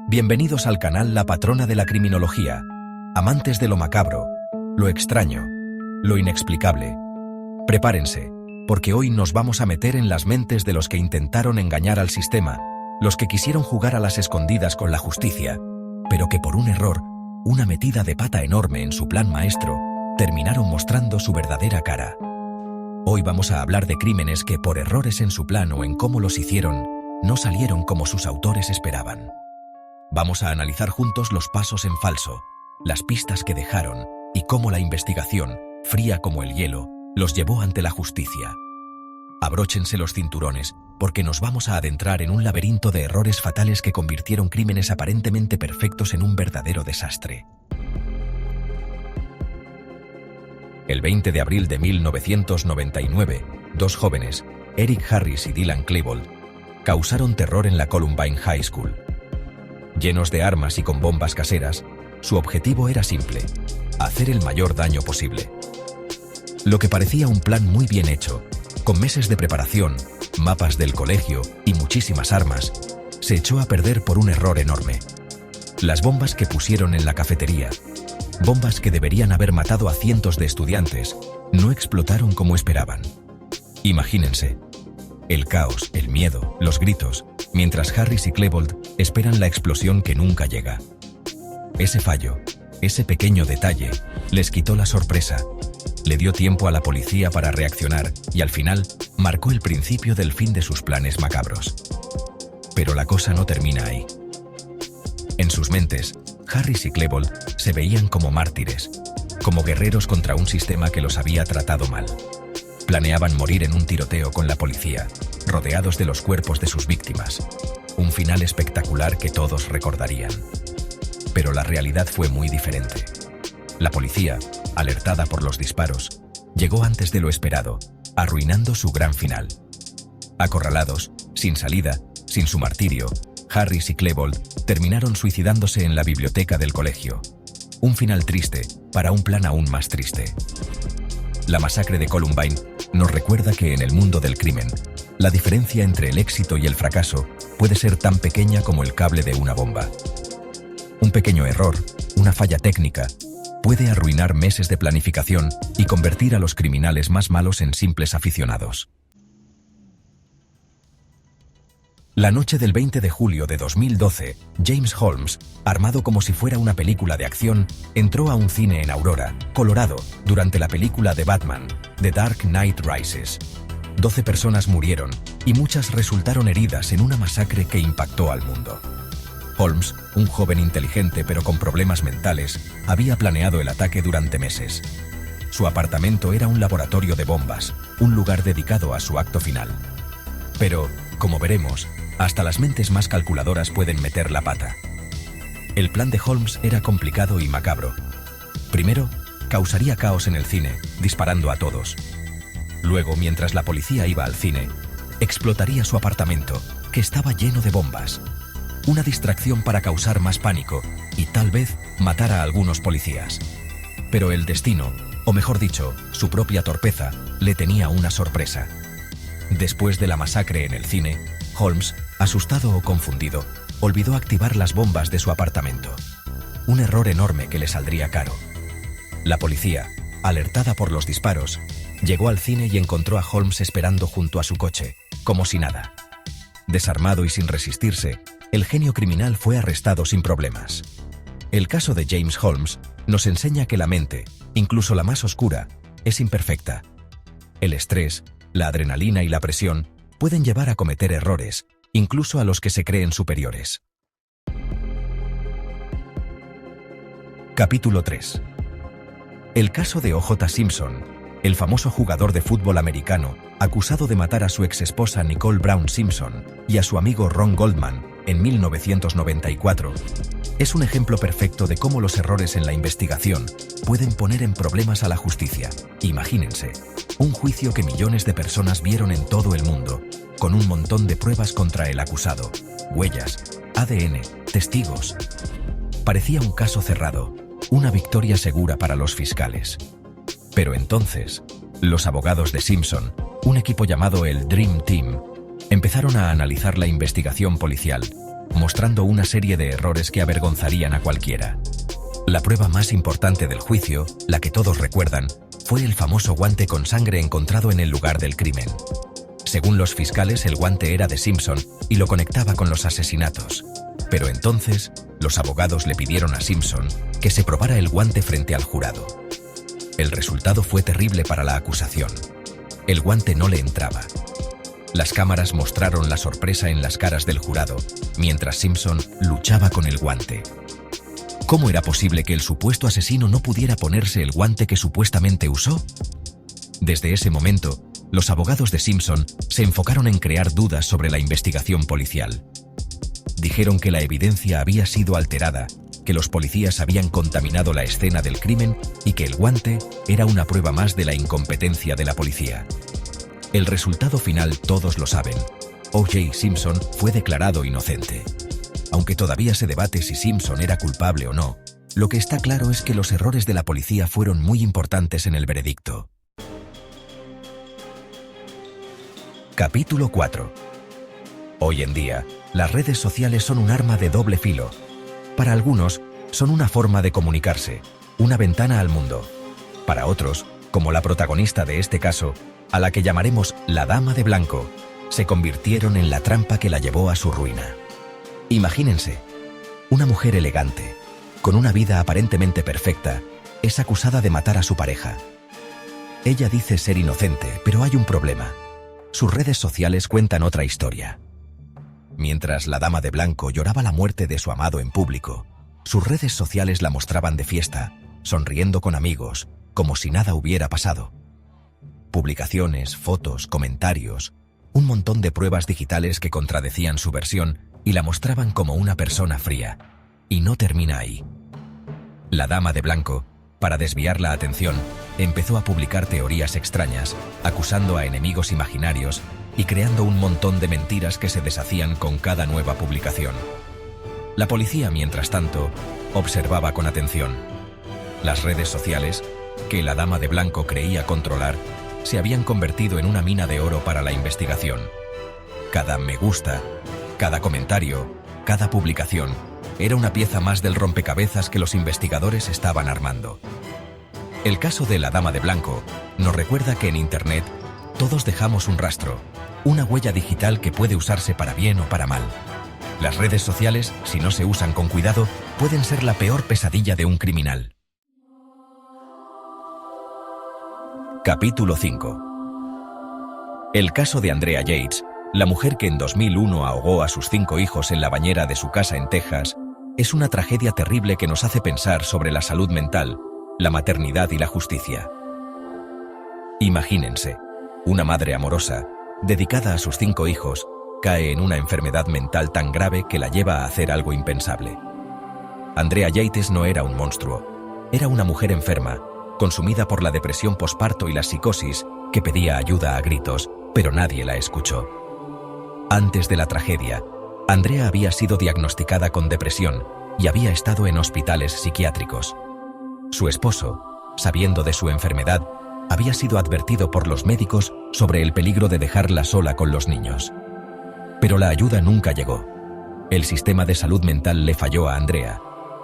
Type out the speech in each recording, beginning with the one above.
Bienvenidos al canal La Patrona de la Criminología. Amantes de lo macabro, lo extraño, lo inexplicable. Prepárense, porque hoy nos vamos a meter en las mentes de los que intentaron engañar al sistema, los que quisieron jugar a las escondidas con la justicia, pero que por un error, una metida de pata enorme en su plan maestro, terminaron mostrando su verdadera cara. Hoy vamos a hablar de crímenes que por errores en su plan o en cómo los hicieron, no salieron como sus autores esperaban. Vamos a analizar juntos los pasos en falso, las pistas que dejaron y cómo la investigación, fría como el hielo, los llevó ante la justicia. Abróchense los cinturones, porque nos vamos a adentrar en un laberinto de errores fatales que convirtieron crímenes aparentemente perfectos en un verdadero desastre. El 20 de abril de 1999, dos jóvenes, Eric Harris y Dylan Klebold, causaron terror en la Columbine High School. Llenos de armas y con bombas caseras, su objetivo era simple: hacer el mayor daño posible. Lo que parecía un plan muy bien hecho, con meses de preparación, mapas del colegio y muchísimas armas, se echó a perder por un error enorme. Las bombas que pusieron en la cafetería, bombas que deberían haber matado a cientos de estudiantes, no explotaron como esperaban. Imagínense, el caos, el miedo, los gritos, mientras Harris y Klebold esperan la explosión que nunca llega. Ese fallo, ese pequeño detalle, les quitó la sorpresa, le dio tiempo a la policía para reaccionar y al final marcó el principio del fin de sus planes macabros. Pero la cosa no termina ahí. En sus mentes, Harris y Klebold se veían como mártires, como guerreros contra un sistema que los había tratado mal. Planeaban morir en un tiroteo con la policía, rodeados de los cuerpos de sus víctimas. Un final espectacular que todos recordarían. Pero la realidad fue muy diferente. La policía, alertada por los disparos, llegó antes de lo esperado, arruinando su gran final. Acorralados, sin salida, sin su martirio, Harris y Klebold terminaron suicidándose en la biblioteca del colegio. Un final triste para un plan aún más triste. La masacre de Columbine nos recuerda que en el mundo del crimen, la diferencia entre el éxito y el fracaso puede ser tan pequeña como el cable de una bomba. Un pequeño error, una falla técnica, puede arruinar meses de planificación y convertir a los criminales más malos en simples aficionados. La noche del 20 de julio de 2012, James Holmes, armado como si fuera una película de acción, entró a un cine en Aurora, Colorado, durante la película de Batman, The Dark Knight Rises. 12 personas murieron y muchas resultaron heridas en una masacre que impactó al mundo. Holmes, un joven inteligente pero con problemas mentales, había planeado el ataque durante meses. Su apartamento era un laboratorio de bombas, un lugar dedicado a su acto final. Pero, como veremos, hasta las mentes más calculadoras pueden meter la pata. El plan de Holmes era complicado y macabro. Primero, causaría caos en el cine, disparando a todos. Luego, mientras la policía iba al cine, explotaría su apartamento, que estaba lleno de bombas. Una distracción para causar más pánico y tal vez matar a algunos policías. Pero el destino, o mejor dicho, su propia torpeza, le tenía una sorpresa. Después de la masacre en el cine, Holmes, asustado o confundido, olvidó activar las bombas de su apartamento. Un error enorme que le saldría caro. La policía, alertada por los disparos, llegó al cine y encontró a Holmes esperando junto a su coche, como si nada. Desarmado y sin resistirse, el genio criminal fue arrestado sin problemas. El caso de James Holmes nos enseña que la mente, incluso la más oscura, es imperfecta. El estrés, la adrenalina y la presión pueden llevar a cometer errores, incluso a los que se creen superiores. Capítulo 3. El caso de O.J. Simpson, el famoso jugador de fútbol americano, acusado de matar a su exesposa Nicole Brown Simpson y a su amigo Ron Goldman en 1994, es un ejemplo perfecto de cómo los errores en la investigación pueden poner en problemas a la justicia. Imagínense, un juicio que millones de personas vieron en todo el mundo, con un montón de pruebas contra el acusado, huellas, ADN, testigos. Parecía un caso cerrado, una victoria segura para los fiscales. Pero entonces, los abogados de Simpson, un equipo llamado el Dream Team, empezaron a analizar la investigación policial mostrando una serie de errores que avergonzarían a cualquiera. La prueba más importante del juicio, la que todos recuerdan, fue el famoso guante con sangre encontrado en el lugar del crimen. Según los fiscales, el guante era de Simpson y lo conectaba con los asesinatos. Pero entonces, los abogados le pidieron a Simpson que se probara el guante frente al jurado. El resultado fue terrible para la acusación. El guante no le entraba. Las cámaras mostraron la sorpresa en las caras del jurado, mientras Simpson luchaba con el guante. ¿Cómo era posible que el supuesto asesino no pudiera ponerse el guante que supuestamente usó? Desde ese momento, los abogados de Simpson se enfocaron en crear dudas sobre la investigación policial. Dijeron que la evidencia había sido alterada, que los policías habían contaminado la escena del crimen y que el guante era una prueba más de la incompetencia de la policía. El resultado final todos lo saben. O.J. Simpson fue declarado inocente. Aunque todavía se debate si Simpson era culpable o no, lo que está claro es que los errores de la policía fueron muy importantes en el veredicto. Capítulo 4. Hoy en día, las redes sociales son un arma de doble filo. Para algunos, son una forma de comunicarse, una ventana al mundo. Para otros, como la protagonista de este caso, a la que llamaremos la Dama de Blanco, se convirtieron en la trampa que la llevó a su ruina. Imagínense, una mujer elegante, con una vida aparentemente perfecta, es acusada de matar a su pareja. Ella dice ser inocente, pero hay un problema. Sus redes sociales cuentan otra historia. Mientras la Dama de Blanco lloraba la muerte de su amado en público, sus redes sociales la mostraban de fiesta, sonriendo con amigos, como si nada hubiera pasado. Publicaciones, fotos, comentarios, un montón de pruebas digitales que contradecían su versión y la mostraban como una persona fría. Y no termina ahí. La Dama de Blanco, para desviar la atención, empezó a publicar teorías extrañas, acusando a enemigos imaginarios y creando un montón de mentiras que se deshacían con cada nueva publicación. La policía, mientras tanto, observaba con atención. Las redes sociales, que la Dama de Blanco creía controlar, se habían convertido en una mina de oro para la investigación. Cada me gusta, cada comentario, cada publicación, era una pieza más del rompecabezas que los investigadores estaban armando. El caso de la Dama de Blanco nos recuerda que en Internet todos dejamos un rastro, una huella digital que puede usarse para bien o para mal. Las redes sociales, si no se usan con cuidado, pueden ser la peor pesadilla de un criminal. Capítulo 5. El caso de Andrea Yates, la mujer que en 2001 ahogó a sus 5 hijos en la bañera de su casa en Texas, es una tragedia terrible que nos hace pensar sobre la salud mental, la maternidad y la justicia. Imagínense, una madre amorosa, dedicada a sus 5 hijos, cae en una enfermedad mental tan grave que la lleva a hacer algo impensable. Andrea Yates no era un monstruo, era una mujer enferma, consumida por la depresión posparto y la psicosis, que pedía ayuda a gritos, pero nadie la escuchó. Antes de la tragedia, Andrea había sido diagnosticada con depresión y había estado en hospitales psiquiátricos. Su esposo, sabiendo de su enfermedad, había sido advertido por los médicos sobre el peligro de dejarla sola con los niños. Pero la ayuda nunca llegó. El sistema de salud mental le falló a Andrea.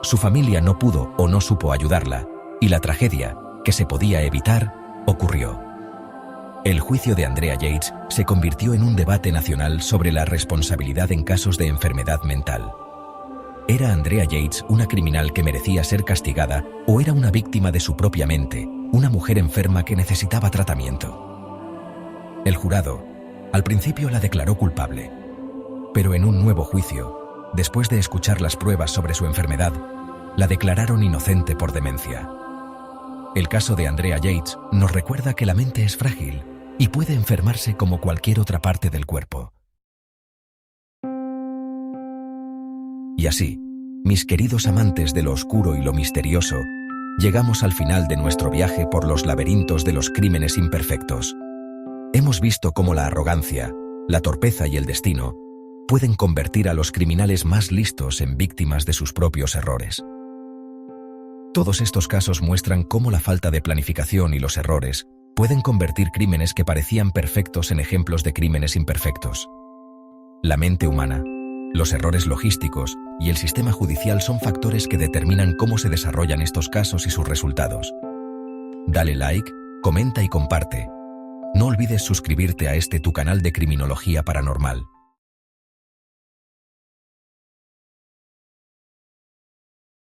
Su familia no pudo o no supo ayudarla, y la tragedia, que se podía evitar, ocurrió. El juicio de Andrea Yates se convirtió en un debate nacional sobre la responsabilidad en casos de enfermedad mental. ¿Era Andrea Yates una criminal que merecía ser castigada o era una víctima de su propia mente, una mujer enferma que necesitaba tratamiento? El jurado, al principio, la declaró culpable, pero en un nuevo juicio, después de escuchar las pruebas sobre su enfermedad, la declararon inocente por demencia. El caso de Andrea Yates nos recuerda que la mente es frágil y puede enfermarse como cualquier otra parte del cuerpo. Y así, mis queridos amantes de lo oscuro y lo misterioso, llegamos al final de nuestro viaje por los laberintos de los crímenes imperfectos. Hemos visto cómo la arrogancia, la torpeza y el destino pueden convertir a los criminales más listos en víctimas de sus propios errores. Todos estos casos muestran cómo la falta de planificación y los errores pueden convertir crímenes que parecían perfectos en ejemplos de crímenes imperfectos. La mente humana, Los errores logísticos y el sistema judicial son factores que determinan cómo se desarrollan estos casos y sus resultados. Dale like, comenta y comparte. No olvides suscribirte a tu canal de Criminología Paranormal.